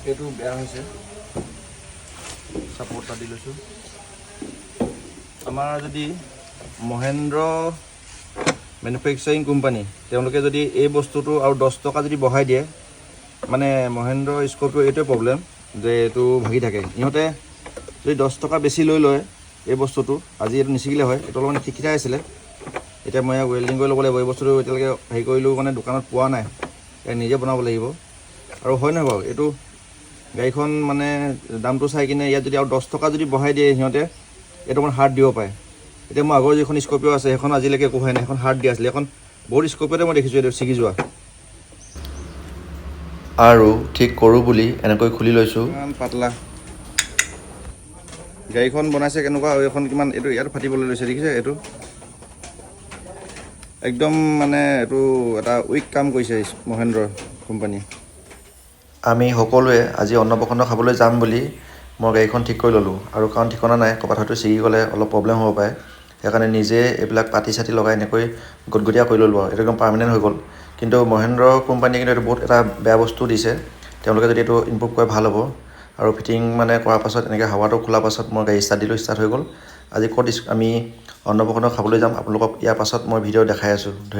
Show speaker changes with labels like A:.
A: এইটো বেয়া হৈছে সাপোৰ্টটা দি লৈছোঁ আমাৰ যদি মহেন্দ্ৰ মেনুফেকচাৰিং কোম্পানী তেওঁলোকে যদি এই বস্তুটো আৰু 10 টকা যদি বঢ়াই দিয়ে মানে মহেন্দ্ৰ স্কৰ্পিঅ এইটোৱে প্ৰব্লেম যে এইটো ভাগি থাকে ইহঁতে যদি 10 টকা বেছি লৈ লয় এই বস্তুটো আজি এইটো নিচিগিলে হয় এইটো অলপমান ঠিকঠাই আছিলে এতিয়া মই ৱেল্ডিং কৰি ল'ব লাগিব এই বস্তুটো এতিয়ালৈকে হেৰি কৰিলোঁ মানে দোকানত পোৱা নাই নিজে বনাব লাগিব আৰু হয় নহয় বাৰু এইটো গাড়ীখন মানে দামটো চাই কিনে ইয়াত যদি আৰু 10 টকা যদি বঢ়াই দিয়ে সিহঁতে এইটো অকণ হাৰ্ড দিব পাৰে এতিয়া মোৰ আগৰ যিখন স্কৰ্পিঅ আছে সেইখন আজিলৈকে একো হোৱা নাই সেইখন হাৰ্ড দিয়া আছিলে এখন বহুত স্কৰ্পিঅতে মই দেখিছোঁ এইটো ছিগি যোৱা
B: আৰু ঠিক কৰোঁ বুলি এনেকৈ খুলি লৈছোঁ
A: ইমান পাতলা গাড়ীখন বনাইছে কেনেকুৱা আৰু এখন কিমান এইটো ইয়াত ফাটিবলৈ লৈছে দেখিছে এইটো একদম মানে এইটো এটা উইক কাম কৰিছে মহেন্দ্ৰ কোম্পানী
B: আমি সকলোৱে আজি অন্নপ্ৰসন্ন খাবলৈ যাম বুলি মই গাড়ীখন ঠিক কৰি ল'লোঁ আৰু কাৰণ ঠিকনা নাই ক'ৰবাত হয়তো ছিগি গ'লে অলপ প্ৰব্লেম হ'ব পাৰে সেইকাৰণে নিজে এইবিলাক পাতি চাতি লগাই এনেকৈ গটগটীয়া কৰি ল'লোঁ আৰু এইটো একদম পাৰ্মানেণ্ট হৈ গ'ল কিন্তু মহেন্দ্ৰ কোম্পানীয়ে কিন্তু এইটো বহুত এটা বেয়া বস্তু দিছে তেওঁলোকে যদি এইটো ইম্প্ৰুভ কৰে ভাল হ'ব আৰু ফিটিং মানে কৰাৰ পাছত এনেকৈ হাৱাটো খোলাৰ পাছত মই গাড়ী ষ্টাৰ্ট দিলোঁ ষ্টাৰ্ট হৈ গ'ল আজি ক'ত আমি অন্নপ্ৰসন্ন খাবলৈ যাম আপোনালোকক ইয়াৰ পাছত মই ভিডিঅ' দেখাই আছোঁ ধন্যবাদ